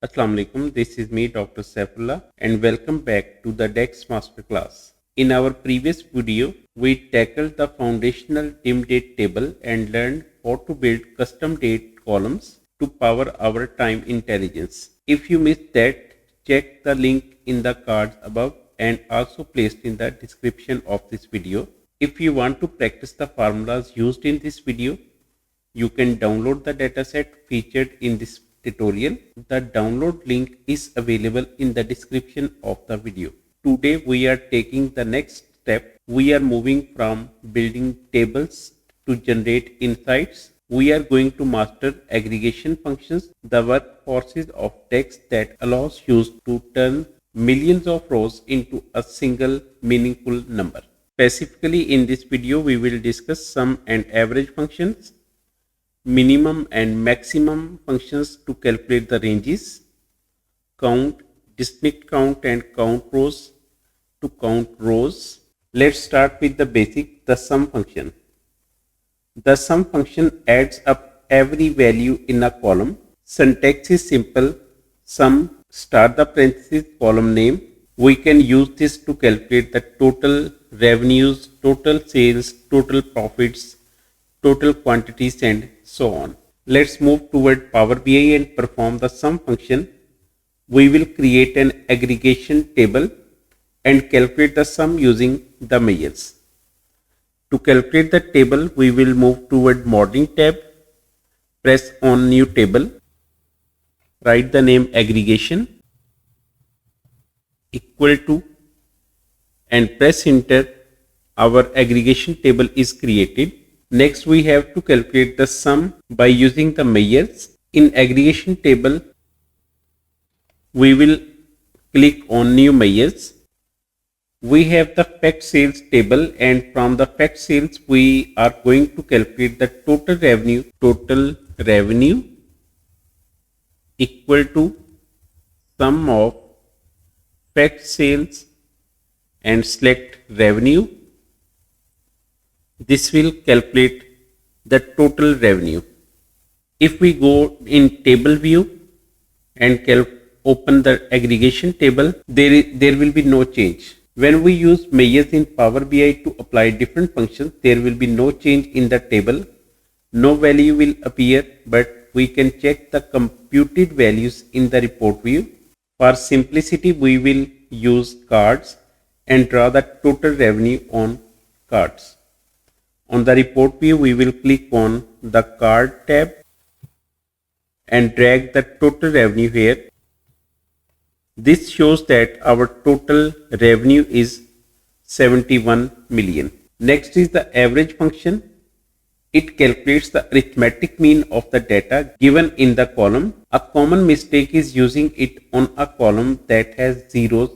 Assalamu alaikum. This is me, Dr. Saif Ullah, and welcome back to the DAX Masterclass. In our previous video, we tackled the foundational dim date table and learned how to build custom date columns to power our time intelligence. If you missed that, check the link in the cards above and also placed in the description of this video. If you want to practice the formulas used in this video, you can download the dataset featured in this tutorial. The download link is available in the description of the video. Today we are taking the next step. We are moving from building tables to generate insights. We are going to master aggregation functions, the workhorses of DAX that allows you to turn millions of rows into a single meaningful number. Specifically in this video, we will discuss sum and average functions, minimum and maximum functions to calculate the ranges, count, distinct count and count rows to count rows. Let's start with the basic, the sum function. The sum function adds up every value in a column. Syntax is simple. Sum start the parenthesis column name. We can use this to calculate the total revenues, total sales, total profits, total quantities and so on. Let's move toward Power BI and perform the sum function. We will create an aggregation table and calculate the sum using the measures. To calculate the table, we will move toward Modeling tab, press on New Table, write the name aggregation equal to and press enter. Our aggregation table is created. Next, we have to calculate the sum by using the measures. In aggregation table, we will click on new measures. We have the fact sales table, and from the fact sales, we are going to calculate the total revenue. Total revenue equal to sum of fact sales and select revenue. This will calculate the total revenue. If we go in table view and open the aggregation table, there will be no change. When we use measures in Power BI to apply different functions, there will be no change in the table. No value will appear, but we can check the computed values in the report view. For simplicity, we will use cards and draw the total revenue on cards. On the report view, we will click on the card tab and drag the total revenue here. This shows that our total revenue is 71 million. Next is the average function. It calculates the arithmetic mean of the data given in the column. A common mistake is using it on a column that has zeros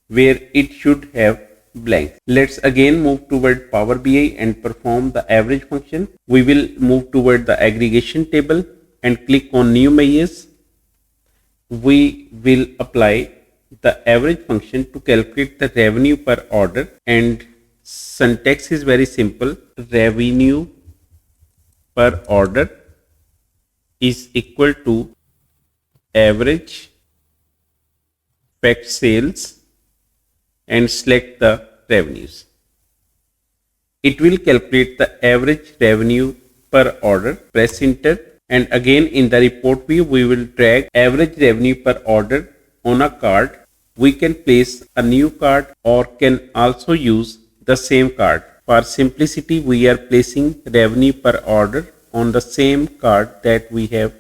where it should have blank. Let's again move toward Power BI and perform the average function. We will move toward the aggregation table and click on new measures. We will apply the average function to calculate the revenue per order, and syntax is very simple. Revenue per order is equal to average fact sales and select the revenues. It will calculate the average revenue per order. Press enter, and again in the report view we will drag average revenue per order on a card. We can place a new card or can also use the same card. For simplicity, we are placing revenue per order on the same card that we have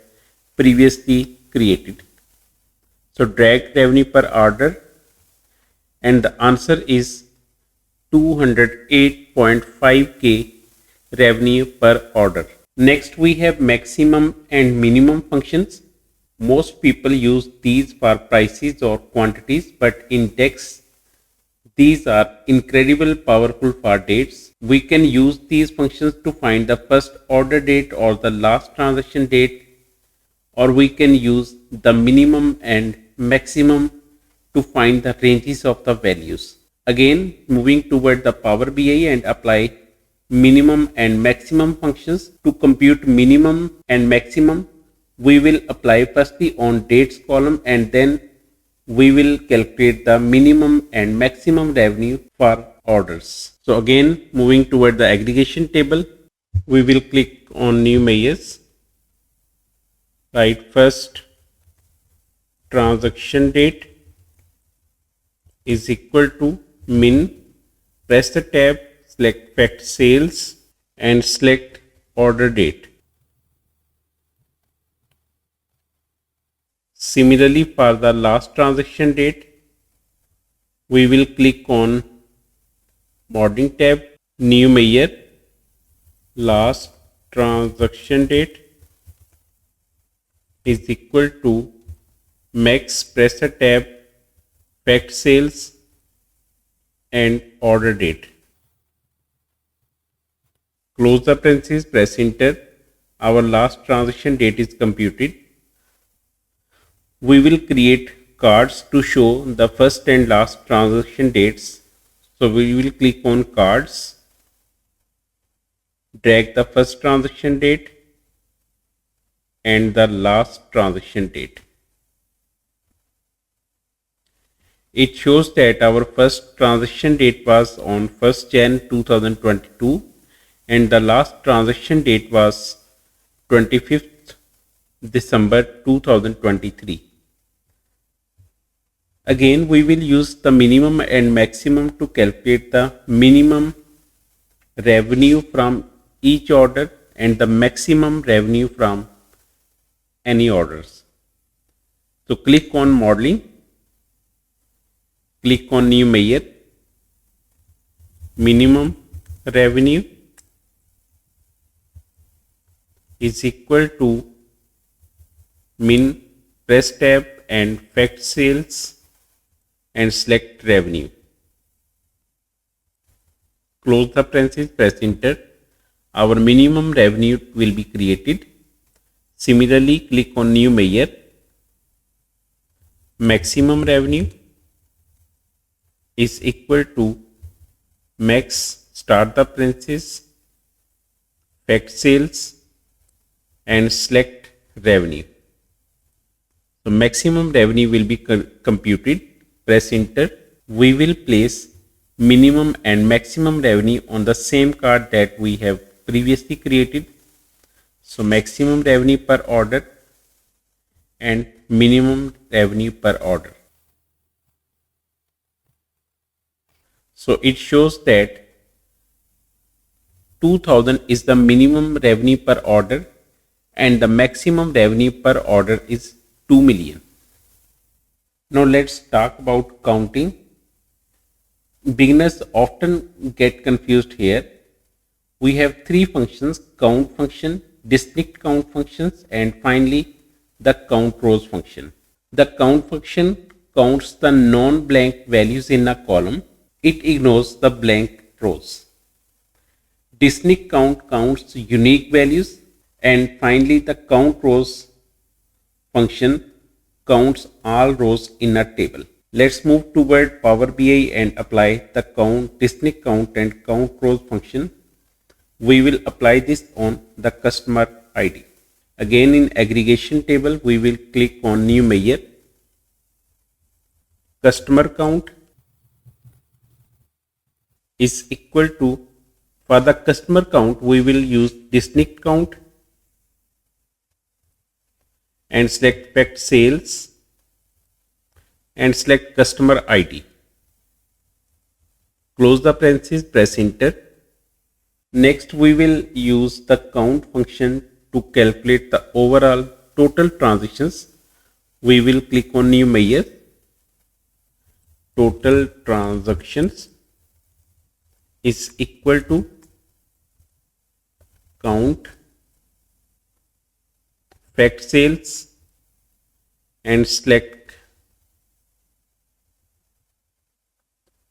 previously created. So drag revenue per order, and the answer is 208.5k revenue per order. Next, we have maximum and minimum functions. Most people use these for prices or quantities, but in DAX, these are incredibly powerful for dates. We can use these functions to find the first order date or the last transaction date, or we can use the minimum and maximum to find the ranges of the values. Again, moving toward the Power BI and apply minimum and maximum functions to compute minimum and maximum. we will apply firstly on dates column, and then we will calculate the minimum and maximum revenue for orders. So again, moving toward the aggregation table, we will click on new measures. Write first transaction date is equal to min. Press the tab, select fact sales and select order date. Similarly, for the last transaction date, we will click on modeling tab, new measure, last transaction date is equal to max. Press the tab, fact sales and order date. Close the parentheses, press enter. Our last transaction date is computed. We will create cards to show the first and last transaction dates. So we will click on cards, drag the first transaction date and the last transaction date. It shows that our first transaction date was on 1st Jan 2022 and the last transaction date was 25th December 2023. Again, we will use the minimum and maximum to calculate the minimum revenue from each order and the maximum revenue from any orders. So click on modeling, click on new measure, minimum revenue is equal to min. Press tab and fact sales and select revenue. Close the parentheses, press enter. Our minimum revenue will be created. Similarly, click on new measure, maximum revenue is equal to max. Start the parentheses, fact sales and select revenue. So maximum revenue will be computed. Press enter. We will place minimum and maximum revenue on the same card that we have previously created. So maximum revenue per order and minimum revenue per order. So it shows that 2000 is the minimum revenue per order and the maximum revenue per order is 2 million. Now let's talk about counting. Beginners often get confused here. We have three functions: count function, distinct count functions, and finally the COUNTROWS function. The count function counts the non-blank values in a column. It ignores the blank rows. Distinct count counts unique values, and finally the COUNTROWS function counts all rows in a table. Let's move toward Power BI and apply the count, distinct count and COUNTROWS function. We will apply this on the customer ID. Again, in aggregation table, we will click on new measure, customer count is equal to, for the customer count, we will use distinct count and select fact sales and select customer ID. Close the parentheses, press enter. Next, we will use the count function to calculate the overall total transactions. We will click on new measure, total transactions is equal to count fact sales and select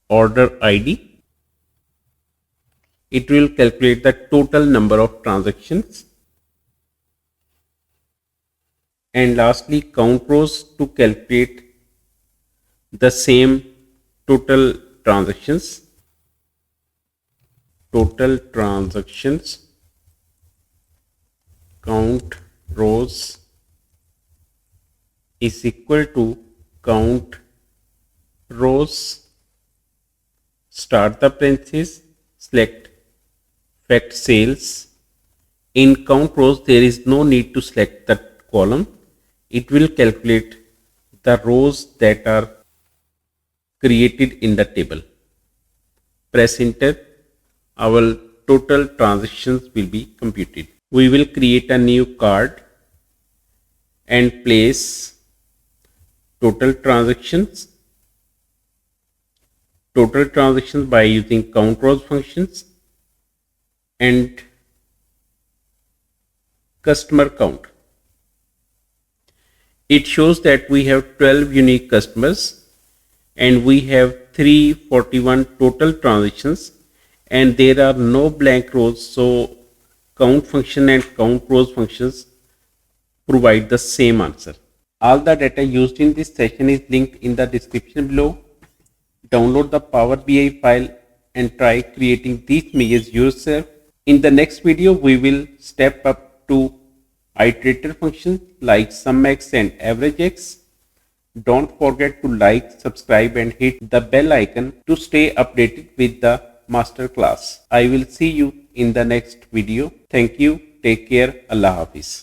order ID. It will calculate the total number of transactions. And lastly, COUNTROWS to calculate the same total transactions. Total transactions, count rows is equal to count rows, start the parenthesis, select fact sales. In count rows, there is no need to select the column. It will calculate the rows that are created in the table. Press enter. Our total transactions will be computed. We will create a new card and place total transactions by using COUNTROWS functions and customer count. It shows that we have 12 unique customers and we have 341 total transactions, and there are no blank rows, so count function and COUNTROWS functions provide the same answer. All the data used in this session is linked in the description below. Download the Power BI file and try creating these measures yourself. In the next video, we will step up to iterator functions like SUMX and AVERAGEX. Don't forget to like, subscribe and hit the bell icon to stay updated with the masterclass. I will see you in the next video. Thank you. Take care. Allah Hafiz.